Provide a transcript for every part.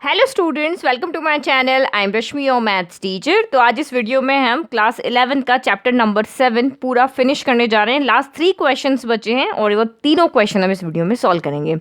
Hello students, welcome to my channel. I am Rashmi, your maths teacher. तो आज इस video में हम क्लास 11 का चैप्टर नंबर 7 पूरा फिनिश करने जा रहे हैं। लास्ट 3 क्वेश्चंस बचे हैं और वो तीनों क्वेश्चन हम इस वीडियो में सॉल्व करेंगे।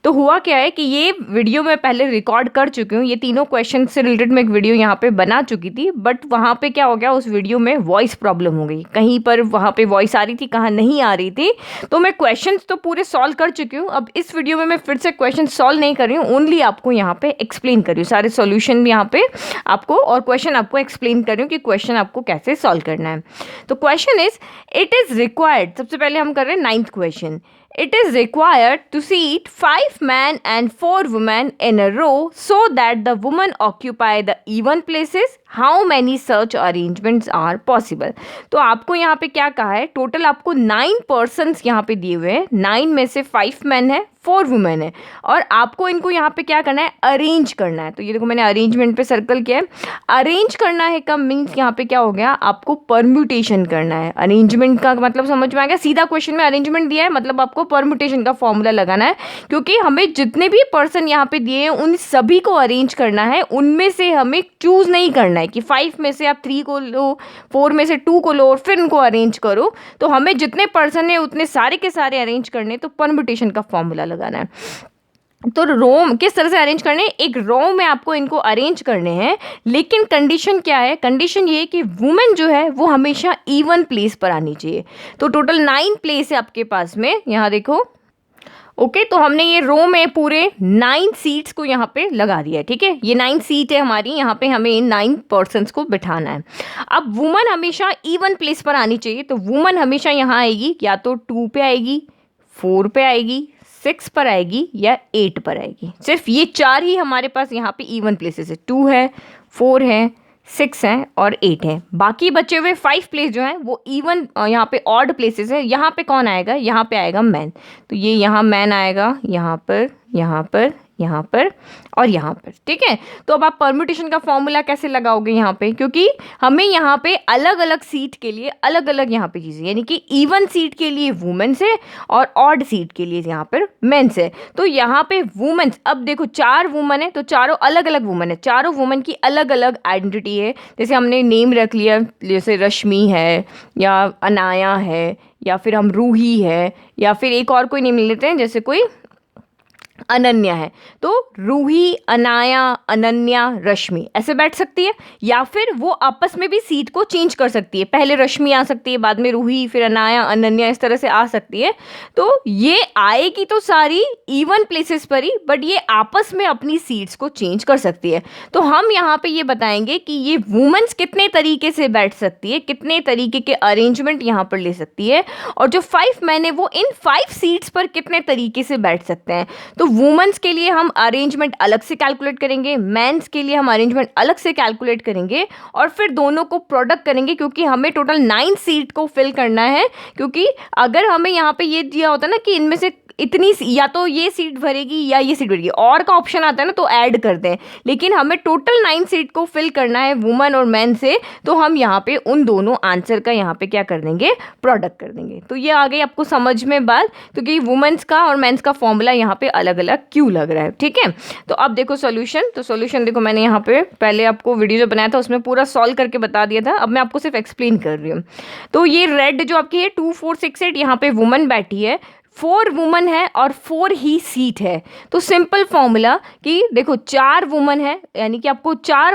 तो हुआ क्या है कि ये वीडियो मैं पहले रिकॉर्ड कर चुकी हूँ। ये तीनों क्वेश्चन से रिलेटेड मैं एक वीडियो यहाँ पे बना चुकी थी, बट वहाँ पे क्या हो गया, उस वीडियो में वॉइस प्रॉब्लम हो गई। कहीं पर वहाँ पे वॉइस आ रही थी, कहाँ नहीं आ रही थी। तो मैं क्वेश्चन तो पूरे सॉल्व कर चुकी हूँ। अब इस वीडियो में मैं फिर से क्वेश्चन सॉल्व नहीं कर रही हूँ, ओनली आपको यहाँ पे एक्सप्लेन कर रही हूँ सारे सॉल्यूशन भी यहाँ पे आपको, और क्वेश्चन आपको एक्सप्लेन कर रही हूँ कि क्वेश्चन आपको कैसे सॉल्व करना है। तो question is, it is required, सबसे पहले हम कर रहे हैं 9th question. It is required to seat 5 men and 4 women in a row so that the women occupy the even places. How many such arrangements are possible? तो आपको यहाँ पे क्या कहा है, टोटल आपको 9 पर्सन्स यहाँ पे दिए हुए हैं। 9 में से 5 मैन है, 4 वुमेन है, और आपको इनको यहाँ पे क्या करना है, अरेंज करना है। तो ये देखो मैंने अरेंजमेंट पे सर्कल किया है। अरेंज करना है का मीन्स यहाँ पे क्या हो गया, आपको परम्यूटेशन करना है। अरेंजमेंट का मतलब समझ में आ गया, सीधा क्वेश्चन में अरेंजमेंट दिया है, मतलब आपको परम्यूटेशन का फॉर्मूला लगाना है, क्योंकि हमें जितने भी पर्सन यहाँ पे दिए हैं उन सभी को अरेंज करना है। उनमें से हमें चूज नहीं करना है कि 5 में से आप 3 को लो, 4 में से 2 को लो और फिर उनको अरेंज करो। तो हमें जितने पर्सन है उतने सारे के सारे अरेंज करने, तो परम्यूटेशन का फॉर्मूला लगाना है। तो रो किस तरह से अरेंज करने, एक रो में आपको इनको अरेंज करने हैं, लेकिन कंडीशन क्या है, कंडीशन ये है कि वुमेन जो है वो हमेशा इवन प्लेस पर आनी चाहिए। तो टोटल 9 प्लेस है आपके पास में, यहाँ देखो। ओके, तो हमने ये रो में पूरे 9 सीट्स को यहाँ पे लगा दिया है। ठीक है, ये 9 सीट है हमारी, यहाँ पे हमें इन 9 पर्सन्स को बिठाना है। अब वुमन हमेशा इवन प्लेस पर आनी चाहिए, तो वुमन हमेशा यहाँ आएगी, या तो 2 पे आएगी, 4 पे आएगी, 6 पर आएगी या 8 पर आएगी। सिर्फ ये 4 ही हमारे पास यहाँ पे इवन प्लेसेस है। 2 है, 4 है, 6 हैं और 8 हैं। बाकी बचे हुए 5 प्लेस जो हैं वो इवन यहाँ पे ऑड प्लेसेस है। यहाँ पे कौन आएगा, यहाँ पे आएगा मैन। तो ये यहाँ मैन आएगा, यहाँ पर, यहाँ पर, यहाँ पर और यहाँ पर। ठीक है, तो अब आप परम्यूटेशन का फॉर्मूला कैसे लगाओगे यहाँ पे, क्योंकि हमें यहाँ पे अलग अलग सीट के लिए अलग अलग यहाँ पे चीज़ें, यानी कि इवन सीट के लिए वुमेन्स है और ऑड सीट के लिए यहाँ पर मेंस है। तो यहाँ पे वुमेन्स, अब देखो 4 वुमेन है तो चारों अलग अलग वुमेन है, चारों वुमेन की अलग अलग आइडेंटिटी है। जैसे हमने नेम रख लिया, जैसे रश्मि है या अनाया है, या फिर हम रूही है, या फिर एक और कोई नेम ले लेते हैं, जैसे कोई अनन्या है। तो रूही, अनाया, अनन्या, रश्मि ऐसे बैठ सकती है, या फिर वो आपस में भी सीट को चेंज कर सकती है। पहले रश्मि आ सकती है, बाद में रूही, फिर अनाया, अनन्या, इस तरह से आ सकती है। तो ये आएगी तो सारी इवन प्लेसेस पर ही, बट ये आपस में अपनी सीट्स को चेंज कर सकती है। तो हम यहाँ पे ये बताएंगे कि ये वुमेन्स कितने तरीके से बैठ सकती है, कितने तरीके के अरेंजमेंट यहाँ पर ले सकती है, और जो 5 मैन है वो इन 5 सीट्स पर कितने तरीके से बैठ सकते हैं। तो वुमेन्स के लिए हम अरेंजमेंट अलग से कैलकुलेट करेंगे, मेंस के लिए हम अरेंजमेंट अलग से कैलकुलेट करेंगे, और फिर दोनों को प्रोडक्ट करेंगे, क्योंकि हमें टोटल 9 सीट को फिल करना है। क्योंकि अगर हमें यहाँ पे ये दिया होता ना कि इनमें से इतनी, या तो ये सीट भरेगी या ये सीट भरेगी, और का ऑप्शन आता है ना तो ऐड करते हैं, लेकिन हमें टोटल 9 सीट को फिल करना है वुमेन और मैन से। तो हम यहाँ पे उन दोनों आंसर का यहाँ पे क्या कर देंगे, प्रोडक्ट कर देंगे। तो ये आ गई आपको समझ में बात, क्योंकि वुमेन्स का और मेंस का फॉर्मूला यहाँ पे अलग अलग क्यों लग रहा है। ठीक है, तो अब देखो सॉल्यूशन। तो सॉल्यूशन देखो, मैंने यहाँ पे पहले आपको वीडियो जो बनाया था उसमें पूरा सॉल्व करके बता दिया था, अब मैं आपको सिर्फ एक्सप्लेन कर रही हूँ। तो ये रेड जो आपकी है 2 4 6 8, यहाँ पे वुमेन बैठी है, 4 वुमन है और 4 ही सीट है। तो सिंपल फॉर्मूला कि देखो 4 वुमन है, यानी कि आपको 4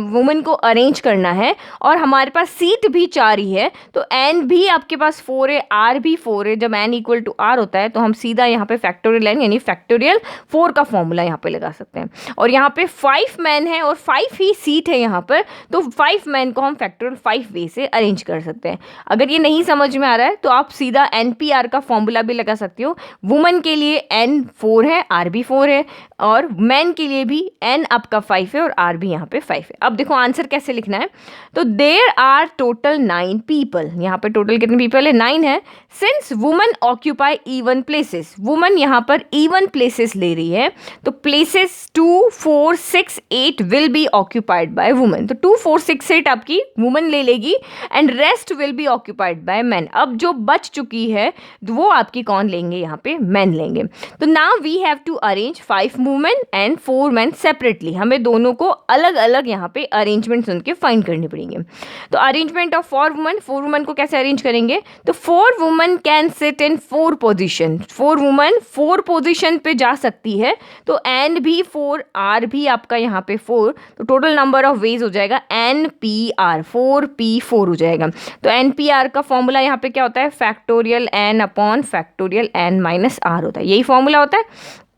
वुमन को अरेंज करना है, और हमारे पास सीट भी 4 ही है, तो एन भी आपके पास 4 है, आर भी 4 है। जब एन इक्वल टू आर होता है तो हम सीधा यहाँ पे फैक्टोरियल एन यानी फैक्टोरियल 4 का फॉर्मूला यहाँ पे लगा सकते हैं। और यहाँ पे 5 मैन है और 5 ही सीट है यहाँ पर, तो 5 मैन को हम फैक्टोरियल 5 वे से अरेंज कर सकते हैं। अगर ये नहीं समझ में आ रहा है तो आप सीधा एन पी आर का फॉर्मूला भी लगा सकती हो। वुमन के लिए n 4 है, r भी 4 है, और मैन के लिए भी n आपका 5 है और r भी यहाँ पे 5 है। अब देखो आंसर कैसे लिखना है। तो देयर आर टोटल 9 पीपल, यहाँ पे टोटल कितने पीपल है, 9 है। Since woman occupy even places, woman यहाँ पर इवन प्लेसेस ले रही है, तो places 2 4 6 8 will be occupied by woman. तो 2 4 6 8 आपकी वुमन ले लेगी, and rest will be occupied by man. अब जो बच चुकी है वो आपकी कौन कौन लेंगे, यहाँ पे मैन लेंगे। तो now we have to arrange 5 women and 4 man separately. हमें दोनों को अलग अलग यहाँ पे अरेंजमेंट्स उनके फाइंड करने पड़ेंगे। तो अरेंजमेंट ऑफ 4 वुमेन को कैसे अरेंज करेंगे, तो 4 women can sit in 4 position. 4 women 4 position पे जा सकती है, तो एन भी 4, आर भी आपका यहाँ पे 4, तो टोटल नंबर ऑफ वेज हो जाएगा NPR, 4P4 हो जाएगा। तो NPR का फॉर्मूला यहाँ पे क्या होता है, factorial n upon factorial n minus r होता है, यही फॉर्मूला होता है।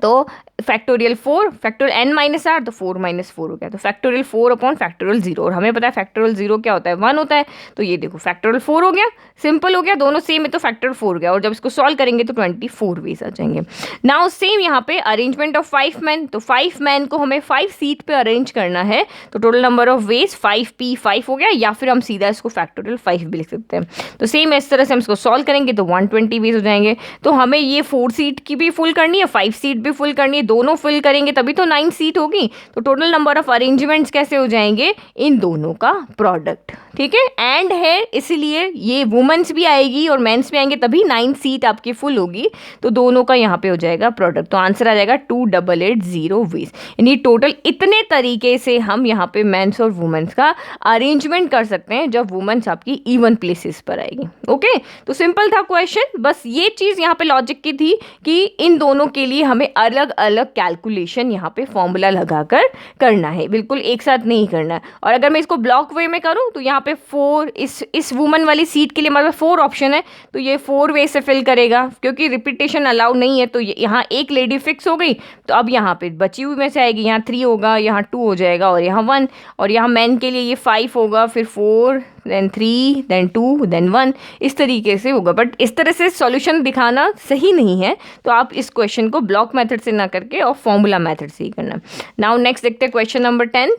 तो factorial 4 factorial n minus R, तो 4 माइनस 4 हो गया, तो फैक्टोरियल 4 अपॉन फैक्टोरियल 0, और हमें पता है फैक्टोरियल 0 क्या होता है, 1 होता है। तो ये देखो फैक्टोरियल 4 हो गया, सिंपल हो गया, दोनों सेम है तो फैक्टोरियल 4 हो गया, और जब इसको सॉल्व करेंगे तो 24 वेज आ जाएंगे। नाउ सेम यहाँ पे अरेंजमेंट ऑफ 5 मैन, तो 5 मैन को हमें 5 सीट पे अरेंज करना है, तो total number of ways 5P5 हो गया, या फिर हम सीधा इसको फैक्टोरियल 5 भी लिख सकते हैं। तो सेम इस तरह से हम इसको सॉल्व करेंगे तो 120 वेज हो जाएंगे। तो हमें ये 4 सीट की भी फुल करनी है, 5 सीट भी फुल करनी है, दोनों फिल करेंगे तभी तो 9 सीट होगी। तो टोटल नंबर ऑफ अरेंजमेंट्स कैसे हो जाएंगे, इन दोनों का प्रोडक्ट, ठीक है, एंड है, इसलिए ये वुमेन्स भी आएगी और मेंस भी आएंगे, तभी 9 सीट आपकी फुल होगी। तो दोनों का यहाँ पे हो जाएगा प्रोडक्ट, तो आंसर आ जाएगा 2880 वेज। यानी टोटल इतने तरीके से हम यहाँ पे मेंस और वुमेन्स का अरेंजमेंट कर सकते हैं जब वुमेन्स आपकी इवन प्लेसेस पर आएगी। ओके, तो सिंपल था क्वेश्चन, बस ये चीज़ यहाँ पे लॉजिक की थी कि इन दोनों के लिए हमें अलग अलग कैलकुलेशन यहाँ पे फॉर्मूला लगाकर करना है, बिल्कुल एक साथ नहीं करना है। और अगर मैं इसको ब्लॉक वे में करूँ तो यहाँ पे 4 इस वुमन वाली सीट के लिए हमारे पास 4 ऑप्शन है, तो ये 4 वे से फिल करेगा, क्योंकि रिपीटेशन अलाउ नहीं है। तो यहाँ एक लेडी फिक्स हो गई, तो अब यहाँ पे बची हुई में से आएगी, यहाँ 3 होगा, यहाँ 2 हो जाएगा, और यहाँ 1, और यहाँ मैन के लिए ये 5 होगा, फिर 4 देन 3 देन 2 देन 1, इस तरीके से होगा। बट इस तरह से सॉल्यूशन दिखाना सही नहीं है, तो आप इस क्वेश्चन को ब्लॉक मेथड से ना करके और फॉर्मूला मेथड से ही करना। नाउ नेक्स्ट देखते हैं क्वेश्चन नंबर 10।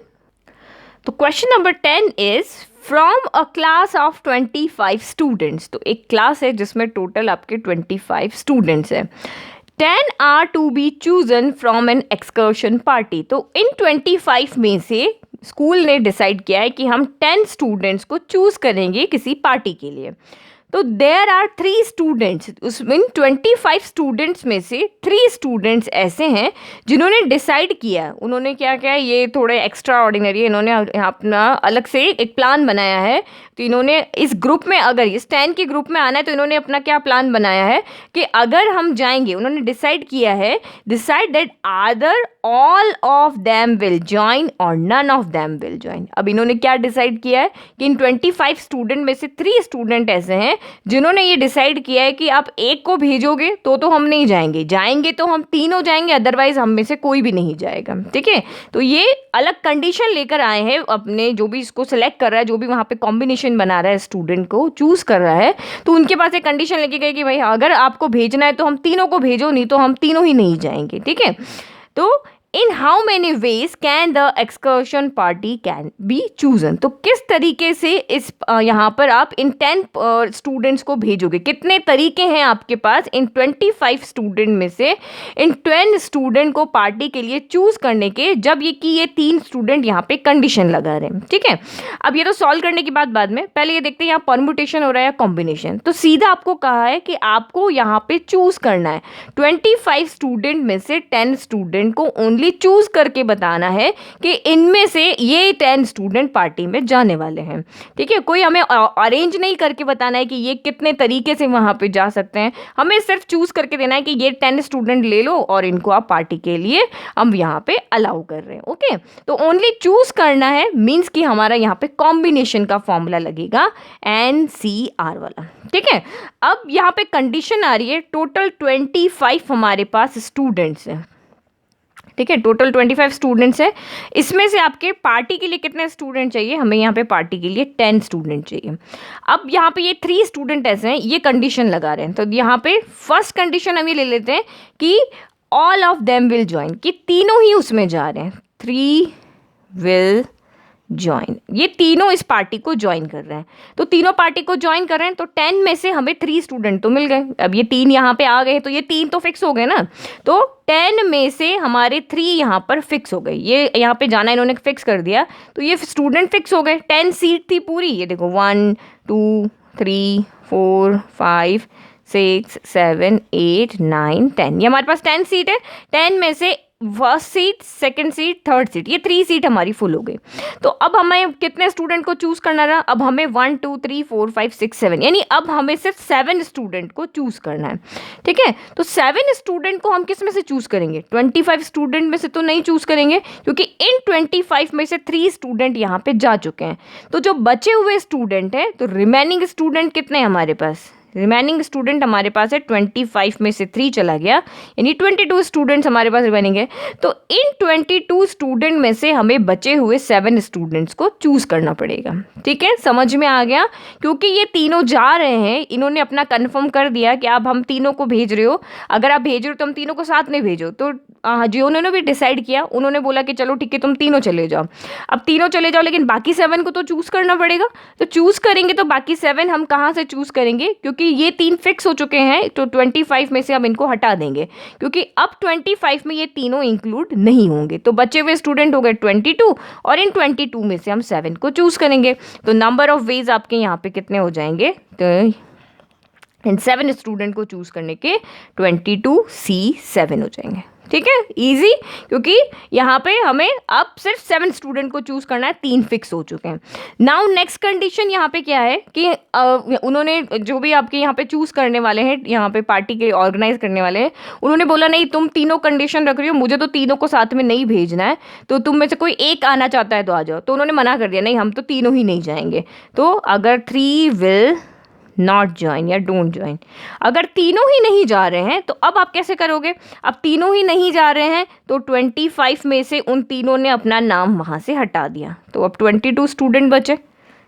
तो question number 10 is from a class of 25 students. तो एक क्लास है जिसमें टोटल आपके 25 स्टूडेंट्स हैं। 10 are to be chosen from an excursion party. तो इन 25 में से स्कूल ने डिसाइड किया है कि हम 10 स्टूडेंट्स को चूज करेंगे किसी पार्टी के लिए। तो देयर आर 3 स्टूडेंट्स, उसमें 25 स्टूडेंट्स में से 3 स्टूडेंट्स ऐसे हैं जिन्होंने डिसाइड किया, उन्होंने क्या किया, ये थोड़े एक्स्ट्रा ऑर्डिनरी है, इन्होंने अपना अलग से एक प्लान बनाया है। तो इन्होंने इस ग्रुप में, अगर इस 10 के ग्रुप में आना है, तो इन्होंने अपना क्या प्लान बनाया है कि अगर हम जाएंगे, उन्होंने डिसाइड किया है, decide that either all of them will join or none of them will join. अब इन्होंने क्या डिसाइड किया है कि इन 25 स्टूडेंट में से 3 स्टूडेंट ऐसे हैं जिन्होंने ये डिसाइड किया है कि आप एक को भेजोगे तो हम नहीं जाएंगे, जाएंगे तो हम तीनों जाएंगे, अदरवाइज हम में से कोई भी नहीं जाएगा। ठीक है, तो ये अलग कंडीशन लेकर आए हैं अपने, जो भी इसको सिलेक्ट कर रहा है, जो भी वहाँ पे कॉम्बिनेशन बना रहा है, स्टूडेंट को चूज कर रहा है, तो उनके पास एक कंडीशन लेके गए कि भाई अगर आपको भेजना है तो हम तीनों को भेजो, नहीं तो हम तीनों ही नहीं जाएंगे। ठीक है, तो इन how many ways can the excursion party can be chosen. तो किस तरीके से इस यहाँ पर आप इन 10 स्टूडेंट्स को भेजोगे, कितने तरीके हैं आपके पास इन 25 स्टूडेंट में से इन 10 स्टूडेंट को पार्टी के लिए चूज करने के, जब ये 3 स्टूडेंट यहाँ पे कंडीशन लगा रहे हैं। ठीक है, अब ये तो सॉल्व करने की बात बाद में, पहले ये देखते हैं यहाँ परमुटेशन हो रहा है या कॉम्बिनेशन। तो सीधा आपको कहा है कि आपको यहाँ पे चूज करना है 25 स्टूडेंट में से 10 स्टूडेंट को ओनली चूज करके बताना है कि इनमें से ये 10 स्टूडेंट पार्टी में जाने वाले हैं। ठीक है, कोई हमें अरेंज नहीं करके बताना है कि ये कितने तरीके से वहां पे जा सकते हैं, हमें सिर्फ चूज करके देना है कि ये 10 स्टूडेंट ले लो और इनको आप पार्टी के लिए हम यहाँ पे अलाउ कर रहे हैं। ओके, तो ओनली चूज करना है मीन्स कि हमारा यहाँ पे कॉम्बिनेशन का फॉर्मूला लगेगा NCR वाला। ठीक है, अब यहाँ पे कंडीशन आ रही है, टोटल 25 हमारे पास स्टूडेंट्स हैं। ठीक है, टोटल 25 स्टूडेंट्स हैं, इसमें से आपके पार्टी के लिए कितने स्टूडेंट चाहिए, हमें यहाँ पे पार्टी के लिए 10 स्टूडेंट चाहिए। अब यहाँ पे ये 3 स्टूडेंट ऐसे हैं, ये कंडीशन लगा रहे हैं, तो यहाँ पे फर्स्ट कंडीशन हम ये ले लेते हैं कि all of them will join, कि तीनों ही उसमें जा रहे हैं, 3 विल ज्वाइन, ये तीनों इस पार्टी को ज्वाइन कर रहे हैं। तो तीनों पार्टी को ज्वाइन कर रहे हैं, तो 10 में से हमें 3 स्टूडेंट तो मिल गए। अब ये 3 यहाँ पे आ गए, तो ये 3 तो फिक्स हो गए ना, तो 10 में से हमारे 3 यहाँ पर फिक्स हो गए, ये यहाँ पे जाना इन्होंने फिक्स कर दिया, तो ये स्टूडेंट फिक्स हो गए। 10 सीट थी पूरी, ये देखो 1 2 3 4 5 6, 7, 8, 9, 10, ये हमारे पास 10 सीट है। 10 में से first seat, second seat, third seat, ये 3 सीट हमारी फुल हो गई। तो अब हमें कितने स्टूडेंट को चूज करना रहा? अब हमें 1, 2, 3, 4, 5, 6, 7, यानी अब हमें सिर्फ 7 स्टूडेंट को चूज करना है। ठीक है, तो 7 स्टूडेंट को हम किस में से चूज करेंगे? 25 स्टूडेंट में से तो नहीं चूज करेंगे, क्योंकि इन 25 में से 3 स्टूडेंट यहाँ पे जा चुके हैं। तो जो बचे हुए स्टूडेंट हैं, तो रिमेनिंग स्टूडेंट कितने हैं हमारे पास? रिमेनिंग स्टूडेंट हमारे पास है 25 में से 3 चला गया, यानी 22 स्टूडेंट्स हमारे पास रिमेनिंग है। तो इन 22 स्टूडेंट में से हमें बचे हुए 7 स्टूडेंट्स को चूज करना पड़ेगा। ठीक है, समझ में आ गया? क्योंकि ये तीनों जा रहे हैं, इन्होंने अपना कंफर्म कर दिया कि अब हम तीनों को भेज रहे हो। अगर आप भेज रहे हो तो हम तीनों को साथ में भेजो। तो जो उन्होंने भी डिसाइड किया, उन्होंने बोला कि चलो ठीक है तुम तीनों चले जाओ। अब तीनों चले जाओ, लेकिन बाकी 7 को तो चूज करना पड़ेगा। तो चूज करेंगे तो बाकी 7 हम कहाँ से चूज करेंगे? क्योंकि ये 3 फिक्स हो चुके हैं, तो 25 में से हम इनको हटा देंगे, क्योंकि अब 25 में ये तीनों इंक्लूड नहीं होंगे। तो बचे हुए स्टूडेंट हो गए 22, और इन 22 में से हम 7 को चूज करेंगे। तो नंबर ऑफ वेज आपके यहाँ पे कितने हो जाएंगे? तो इन 7 स्टूडेंट को चूज करने के 22C7 हो जाएंगे। ठीक है, इजी, क्योंकि यहाँ पे हमें अब सिर्फ 7 स्टूडेंट को चूज करना है, 3 फिक्स हो चुके हैं। नाउ नेक्स्ट कंडीशन यहाँ पे क्या है कि उन्होंने जो भी आपके यहाँ पे चूज करने वाले हैं, यहाँ पे पार्टी के ऑर्गेनाइज करने वाले हैं, उन्होंने बोला नहीं तुम तीनों कंडीशन रख रही हो, मुझे तो तीनों को साथ में नहीं भेजना है, तो तुम में से कोई एक आना चाहता है तो आ जाओ। तो उन्होंने मना कर दिया, नहीं हम तो तीनों ही नहीं जाएंगे। तो अगर 3 विल नॉट ज्वाइन या डोंट ज्वाइन, अगर तीनों ही नहीं जा रहे हैं तो अब आप कैसे करोगे? अब तीनों ही नहीं जा रहे हैं तो 25 में से उन तीनों ने अपना नाम वहाँ से हटा दिया, तो अब 22 स्टूडेंट बचे।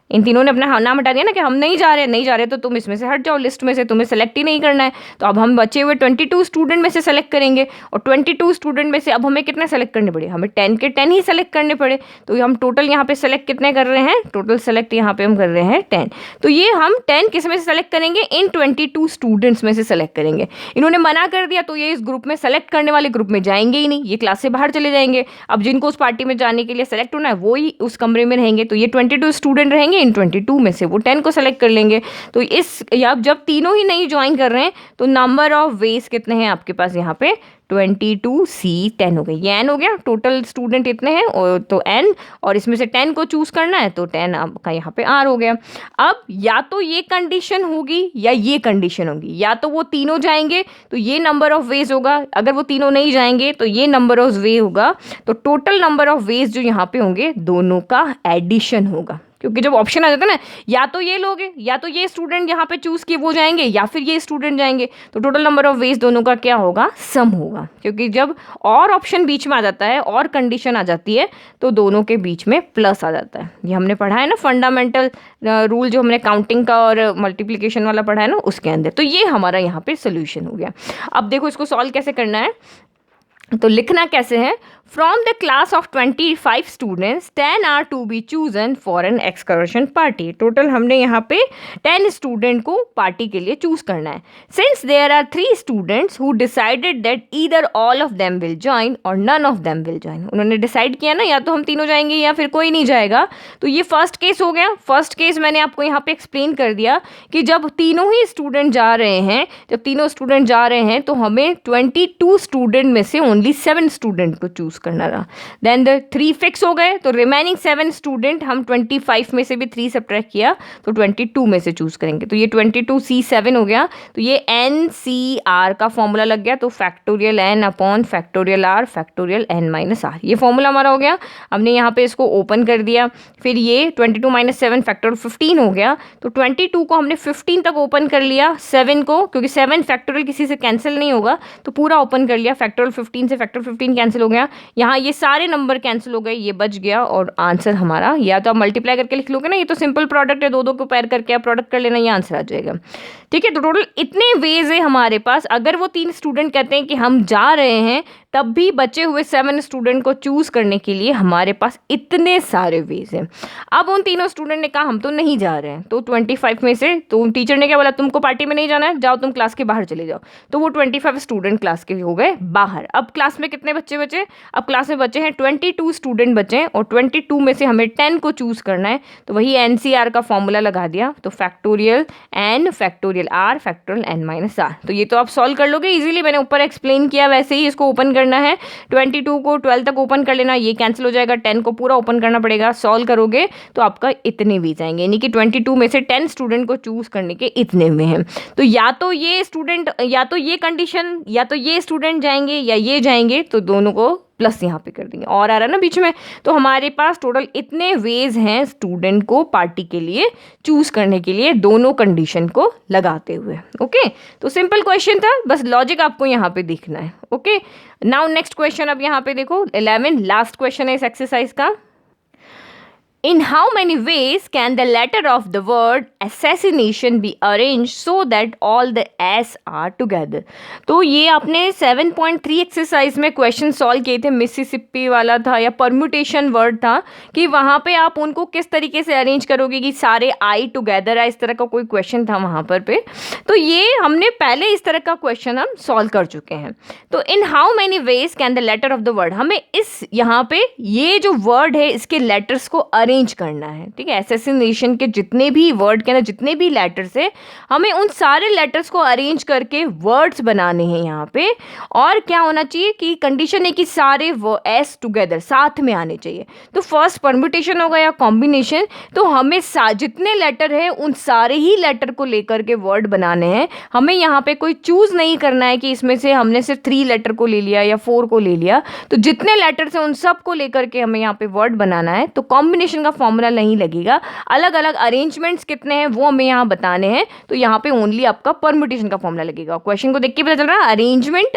इन तीनों ने अपना नाम हटा दिया ना कि हम नहीं जा रहे तो तुम इसमें से हट जाओ, लिस्ट में से तुम्हें सेलेक्ट ही नहीं करना है। तो अब हम बचे हुए 22 स्टूडेंट में से सेलेक्ट करेंगे, और 22 स्टूडेंट में से अब हमें कितने सेलेक्ट करने पड़े? हमें 10 के 10 ही सेलेक्ट करने पड़े। तो हम टोटल यहाँ पे सेलेक्ट कितने कर रहे हैं? टोटल सेलेक्ट यहाँ पे हम कर रहे हैं 10। तो ये हम 10 किस में से सेलेक्ट करेंगे? इन 22 स्टूडेंट्स में से सेलेक्ट करेंगे। इन्होंने मना कर दिया, तो ये इस ग्रुप में सेलेक्ट करने वाले ग्रुप में जाएंगे ही नहीं, ये क्लास से बाहर चले जाएंगे। अब जिनको उस पार्टी में जाने के लिए सेलेक्ट होना है वो ही उस कमरे में रहेंगे। तो ये 22 स्टूडेंट रहेंगे, इन 22 में से वो 10 को सेलेक्ट कर लेंगे। तो इस जब तीनों ही नहीं ज्वाइन कर रहे हैं तो नंबर ऑफ वेज कितने हैं आपके पास यहाँ पे? 22C10 हो गई, ये n हो गया। टोटल स्टूडेंट इतने हैं और तो n, और इसमें से 10 को चूज करना है तो 10 आपका यहाँ पे r हो गया। अब या तो ये कंडीशन होगी या ये कंडीशन होगी, या तो वो तीनों जाएंगे तो ये नंबर ऑफ वेज होगा, अगर वो तीनों नहीं जाएंगे तो ये नंबर ऑफ वे होगा। तो टोटल नंबर ऑफ वेज जो यहाँ पे होंगे दोनों का एडिशन होगा, क्योंकि जब ऑप्शन आ जाता है ना, या तो ये लोग या तो ये स्टूडेंट यहाँ पे चूज किए वो जाएंगे, या फिर ये स्टूडेंट जाएंगे, तो टोटल नंबर ऑफ वेज दोनों का क्या होगा? सम होगा। क्योंकि जब और ऑप्शन बीच में आ जाता है और कंडीशन आ जाती है तो दोनों के बीच में प्लस आ जाता है। ये हमने पढ़ा है ना फंडामेंटल रूल, जो हमने काउंटिंग का और मल्टीप्लीकेशन वाला पढ़ा है ना, उसके अंदर। तो ये हमारा यहाँ पे सोल्यूशन हो गया। अब देखो इसको सॉल्व कैसे करना है, तो लिखना कैसे है? From the class of 25 students, 10 are to be chosen for an excursion party. Total हमने यहाँ पे 10 स्टूडेंट को पार्टी के लिए चूज करना है। Since there are 3 students who decided that either all of them will join or none of them will join. उन्होंने decide किया ना, या तो हम तीनों जाएंगे या फिर कोई नहीं जाएगा। तो ये फर्स्ट केस हो गया। फर्स्ट केस मैंने आपको यहाँ पे एक्सप्लेन कर दिया कि जब तीनों ही स्टूडेंट जा रहे हैं, जब तीनों स्टूडेंट जा रहे हैं तो हमें 22 स्टूडेंट में से ओनली 7 स्टूडेंट को चूज करना रहा। देन द 3 फिक्स हो गए, तो रिमेनिंग 7 स्टूडेंट हम 25 में से भी 3 सब्ट्रैक्ट किया तो 22 में से चूज करेंगे। तो ये 22C7 हो गया। तो ये NCR का फॉर्मूला लग गया, तो factorial N upon factorial R factorial N minus R, ये फॉर्मूला हमारा हो गया। हमने यहाँ पे इसको ओपन कर दिया, फिर ये 22 माइनस 7 फैक्टोरियल 15 हो गया। तो 22 को हमने 15 तक ओपन कर लिया, 7 को, क्योंकि 7 फैक्टोरियल किसी से कैंसिल नहीं होगा तो पूरा ओपन कर लिया। फैक्टोरियल 15 से फैक्टोरियल 15 कैंसिल हो गया, यहाँ ये सारे नंबर कैंसिल हो गए, ये बच गया। और आंसर हमारा, या तो आप मल्टीप्लाई करके लिख लोगे ना, ये तो सिंपल प्रोडक्ट है, 2 को पैर करके आप प्रोडक्ट कर लेना, ये आंसर आ जाएगा। ठीक है, तो टोटल इतने वेज है हमारे पास। अगर वो 3 स्टूडेंट कहते हैं कि हम जा रहे हैं तब भी बचे हुए 7 स्टूडेंट को चूज़ करने के लिए हमारे पास इतने सारे वेज हैं। अब उन तीनों स्टूडेंट ने कहा हम तो नहीं जा रहे हैं, तो 25 में से तो टीचर ने क्या बोला, तुमको पार्टी में नहीं जाना है, जाओ तुम क्लास के बाहर चले जाओ। तो वो 25 स्टूडेंट क्लास के हो गए बाहर। अब क्लास में कितने बच्चे बचे? अब क्लास में बचे हैं 22 स्टूडेंट बचे हैं, और 22 में से हमें 10 को चूज़ करना है। तो वही NCR का फॉर्मूला लगा दिया, तो factorial n factorial r factorial n minus r। तो ये तो आप सॉल्व कर लोगे इजीली, मैंने ऊपर एक्सप्लेन किया वैसे ही। इसको ओपन करना है, 22 को 12 तक ओपन कर लेना, ये कैंसिल हो जाएगा, 10 को पूरा ओपन करना पड़ेगा। सॉल्व करोगे तो आपका इतने भी जाएंगे, यानी कि 22 में से 10 स्टूडेंट को चूज करने के इतने में हैं। तो या तो ये स्टूडेंट, या तो ये कंडीशन, या तो ये स्टूडेंट जाएंगे या ये जाएंगे, तो दोनों को प्लस यहाँ पे कर देंगे, और आ रहा है ना बीच में। तो हमारे पास टोटल इतने वेज हैं स्टूडेंट को पार्टी के लिए चूज करने के लिए, दोनों कंडीशन को लगाते हुए। ओके, तो सिंपल क्वेश्चन था, बस लॉजिक आपको यहाँ पे देखना है। ओके, नाउ नेक्स्ट क्वेश्चन, अब यहाँ पे देखो 11 लास्ट क्वेश्चन है इस एक्सरसाइज का। In how many ways can the letter of the word assassination be arranged so that all the S are together? तो ये आपने 7.3 एक्सरसाइज में क्वेश्चन सॉल्व किए थे, मिसिसिपी वाला था या परम्यूटेशन वर्ड था, कि वहाँ पे आप उनको किस तरीके से अरेंज करोगे कि सारे आई टुगेदर है, इस तरह का कोई क्वेश्चन था वहाँ पर पे। तो ये हमने पहले इस तरह का क्वेश्चन हम सॉल्व कर चुके हैं। तो इन how many ways can the letter of the word, हमें इस यहाँ पे ये जो वर्ड है इसके लेटर्स को अरेंज करना है। ठीक है, असैसिनेशन के जितने भी वर्ड के ना, जितने भी लेटर्स है, हमें उन सारे लेटर्स को अरेंज करके वर्ड्स बनाने हैं यहाँ पे। और क्या होना चाहिए कि कंडीशन है कि सारे एस टुगेदर साथ में आने चाहिए। तो फर्स्ट परम्यूटेशन होगा या कॉम्बिनेशन, तो हमें जितने लेटर है उन सारे ही लेटर को लेकर के वर्ड बनाने हैं। हमें यहाँ पे कोई चूज नहीं करना है कि इसमें से हमने सिर्फ 3 लेटर को ले लिया या 4 को ले लिया। तो जितने लेटर्स हैं उन सब को लेकर के हमें यहाँ पे वर्ड बनाना है। तो कॉम्बिनेशन का फॉर्मूला नहीं लगेगा, अलग अलग अरेंजमेंट्स कितने हैं वो हमें यहाँ बताने हैं। तो यहाँ पे ओनली आपका परम्यूटेशन का फॉर्मूला लगेगा। क्वेश्चन को देख के पता चल रहा है,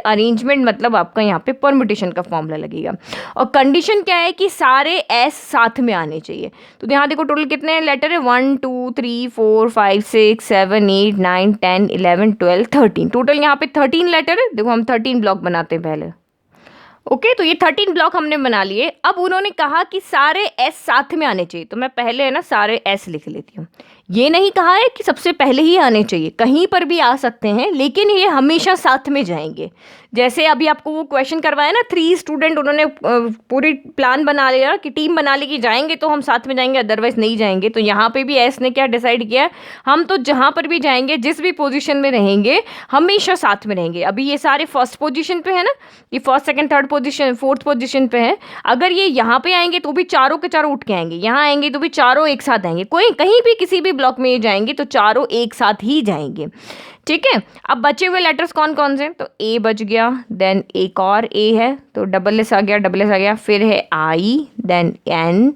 अरेंजमेंट मतलब आपका यहाँ पे परम्यूटेशन का फॉर्मूला लगेगा। और कंडीशन क्या है कि सारे एस साथ में आने चाहिए। तो यहाँ देखो टोटल कितने लेटर है, 1 2 3 4 5 6 7 8 9 10 11 12 13। टोटल यहाँ पे 13 लेटर है। देखो हम 13 ब्लॉक बनाते हैं पहले। ओके, तो ये 13 ब्लॉक हमने बना लिए। अब उन्होंने कहा कि सारे एस साथ में आने चाहिए, तो मैं पहले है ना सारे एस लिख लेती हूँ। ये नहीं कहा है कि सबसे पहले ही आने चाहिए, कहीं पर भी आ सकते हैं, लेकिन ये हमेशा साथ में जाएंगे। जैसे अभी आपको वो क्वेश्चन करवाया ना, 3 स्टूडेंट उन्होंने पूरी प्लान बना लिया कि टीम बना ली कि जाएंगे तो हम साथ में जाएंगे, अदरवाइज नहीं जाएंगे। तो यहाँ पे भी एस ने क्या डिसाइड किया, हम तो जहाँ पर भी जाएंगे, जिस भी पोजीशन में रहेंगे, हमेशा साथ में रहेंगे। अभी ये सारे फर्स्ट पोजीशन पे है ना, ये first second third position, fourth position पे है। अगर ये यहाँ पे आएंगे तो भी चारों के चारों उठ के आएंगे, यहाँ आएंगे तो भी चारों एक साथ आएंगे। कोई कहीं भी किसी भी ब्लॉक में जाएंगे तो चारों एक साथ ही जाएंगे। ठीक है, अब बचे हुए लेटर्स कौन कौन से हैं, तो ए बच गया, देन एक और ए है तो डबल एस आ गया, डबल एस आ गया, फिर है I, then N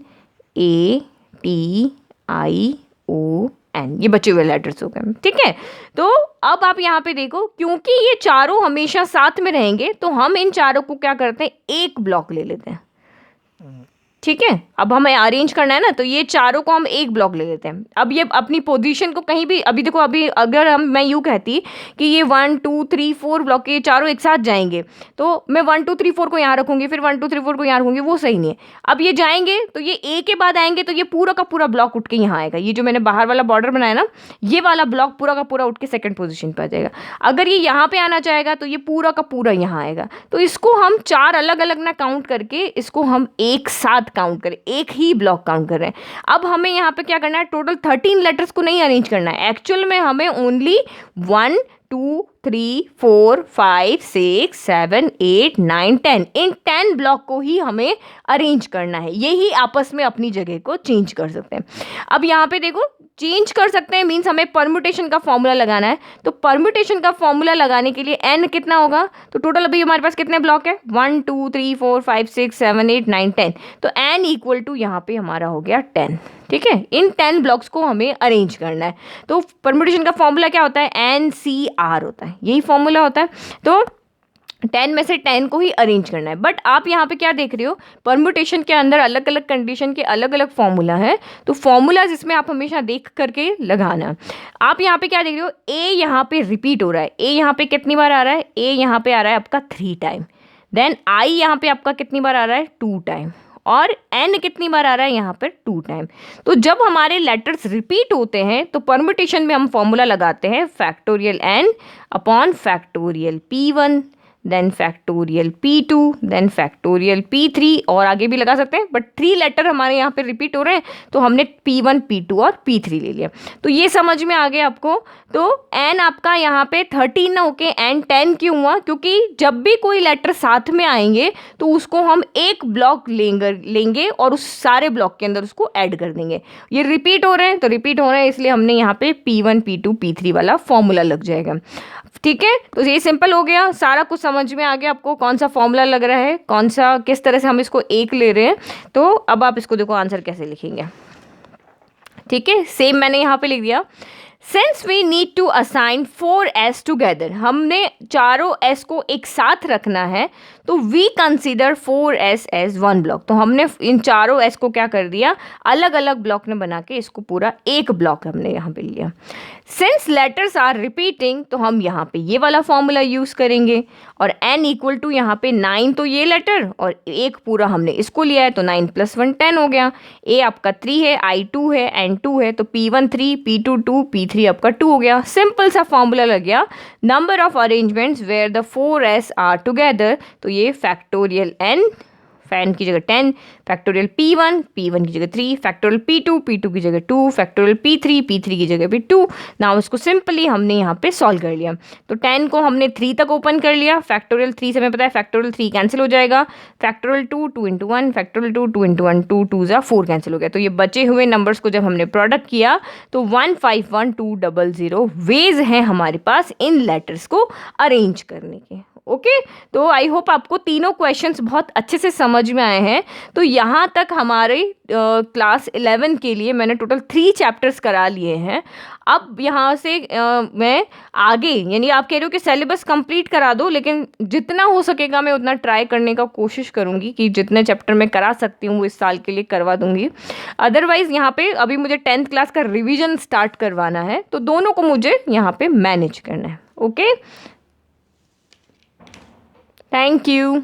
A T I O N, ये बचे हुए लेटर्स हो गए। ठीक है, तो अब आप यहाँ पे देखो, क्योंकि ये चारों हमेशा साथ में रहेंगे तो हम इन चारों को क्या करते हैं, एक ब्लॉक ले लेते हैं। ठीक है, अब हमें अरेंज करना है ना, तो ये चारों को हम एक ब्लॉक ले लेते हैं। अब ये अपनी पोजीशन को कहीं भी, अभी देखो, अभी अगर मैं यूँ कहती कि ये 1 2 3 4 ब्लॉक के चारों एक साथ जाएंगे, तो मैं 1 2 3 4 को यहाँ रखूंगी, फिर 1 2 3 4 को यहाँ रखूंगी, वो सही नहीं है। अब ये जाएंगे तो ये ए के बाद आएंगे तो ये पूरा का पूरा ब्लॉक उठ के यहाँ आएगा। ये जो मैंने बाहर वाला बॉर्डर बनाया ना, ये वाला ब्लॉक पूरा का पूरा उठ के सेकंड पोजीशन पर आ जाएगा। अगर ये यहाँ पे आना चाहेगा तो ये पूरा का पूरा यहाँ आएगा। तो इसको हम 4 अलग अलग ना काउंट करके, इसको हम एक साथ काउंट करें, एक ही ब्लॉक काउंट कर रहे हैं। अब हमें यहाँ पे क्या करना है, टोटल 13 लेटर्स को नहीं अरेंज करना है, एक्चुअल में हमें ओनली 1 2 3 4 5 6 7 8 9 10, इन 10 ब्लॉक को ही हमें अरेंज करना है। यही आपस में अपनी जगह को चेंज कर सकते हैं। अब यहाँ पे देखो, चेंज कर सकते हैं मीन्स हमें परम्यूटेशन का फॉर्मूला लगाना है। तो परम्यूटेशन का फॉर्मूला लगाने के लिए n कितना होगा, तो टोटल अभी हमारे पास कितने ब्लॉक है, 1 2 3 4 5 6 7 8 9 10, तो n इक्वल टू यहाँ पे हमारा हो गया 10। ठीक है, इन 10 ब्लॉक्स को हमें अरेंज करना है। तो परम्यूटेशन का फॉर्मूला क्या होता है, NCR होता है, यही फॉर्मूला होता है। तो 10 में से 10 को ही अरेंज करना है। बट आप यहाँ पे क्या देख रहे हो, परम्यूटेशन के अंदर अलग अलग कंडीशन के अलग अलग फॉर्मूला है, तो फॉर्मूलाज इसमें आप हमेशा देख करके लगाना। आप यहाँ पे क्या देख रहे हो, ए यहाँ पे रिपीट हो रहा है, ए यहाँ पे कितनी बार आ रहा है, ए यहाँ पे आ रहा है आपका 3 टाइम, देन आई यहाँ पे आपका कितनी बार आ रहा है, 2 टाइम, और एन कितनी बार आ रहा है यहाँ पर, 2 टाइम। तो जब हमारे लेटर्स रिपीट होते हैं तो परम्यूटेशन में हम फॉर्मूला लगाते हैं factorial N upon factorial P1, then factorial P2, then factorial P3, और आगे भी लगा सकते हैं, बट 3 लेटर हमारे यहाँ पे रिपीट हो रहे हैं तो हमने P1, P2 और P3 ले लिया। तो ये समझ में आ गया आपको। तो n आपका यहाँ पे 13 ना होके n 10 क्यों हुआ, क्योंकि जब भी कोई लेटर साथ में आएंगे तो उसको हम एक ब्लॉक लेंगे और उस सारे ब्लॉक के अंदर उसको ऐड कर देंगे। ये रिपीट हो रहे हैं तो रिपीट हो रहे हैं, इसलिए हमने यहाँ पे P1, P2, P3 वाला फॉर्मूला लग जाएगा। ठीक है, तो ये सिंपल हो गया, सारा कुछ समझ में आ गया आपको, कौन सा फॉर्मूला लग रहा है, कौन सा किस तरह से हम इसको एक ले रहे हैं। तो अब आप इसको देखो आंसर कैसे लिखेंगे। ठीक है, सेम मैंने यहाँ पे लिख दिया, since we need to assign 4 S together, हमने चारों S को एक साथ रखना है, तो we consider 4 S as 1 block. तो हमने इन चारों S को क्या कर दिया, अलग अलग ब्लॉक में बना के इसको पूरा एक ब्लॉक हमने यहाँ पे लिया। सिंस लेटर्स आर रिपीटिंग, तो हम यहाँ पे ये वाला फॉर्मूला यूज़ करेंगे, और n इक्वल टू यहाँ पे 9 तो ये लेटर और एक पूरा हमने इसको लिया है, तो 9 + 1 10 हो गया। a आपका 3 है, I 2 है, n 2 है, तो P1 3, P2 2, P3 आपका 2 हो गया। सिंपल सा फॉर्मूला लग गया। Number of arrangements where the 4 S are together, तो ये फैक्टोरियल n, फैन की जगह 10, फैक्टोरियल P1 की जगह 3, फैक्टोरियल P2 की जगह 2, फैक्टोरियल P3 की जगह भी 2। नाउ इसको सिंपली हमने यहाँ पे सॉल्व कर लिया। तो 10 को हमने 3 तक ओपन कर लिया, फैक्टोरियल 3 से हमें पता है फैक्टोरियल 3 कैंसिल हो जाएगा, फैक्टोरियल 2 2 × 1, फैक्टोरियल 2 2 × 1 2 2 ज़ा 4 कैंसिल हो गया। तो ये बचे हुए नंबर्स को जब हमने प्रोडक्ट किया तो 151200 वेज हैं हमारे पास इन लेटर्स को अरेंज करने के। ओके, तो आई होप आपको तीनों क्वेश्चंस बहुत अच्छे से समझ में आए हैं। तो यहाँ तक हमारे क्लास 11 के लिए मैंने टोटल 3 चैप्टर्स करा लिए हैं। अब यहाँ से मैं आगे, यानी आप कह रहे हो कि सिलेबस कंप्लीट करा दो, लेकिन जितना हो सकेगा मैं उतना ट्राई करने का कोशिश करूँगी कि जितने चैप्टर मैं करा सकती हूँ वो इस साल के लिए करवा दूँगी। अदरवाइज़ यहाँ पे अभी मुझे 10th क्लास का रिविज़न स्टार्ट करवाना है, तो दोनों को मुझे यहाँ पे मैनेज करना है। Okay, thank you.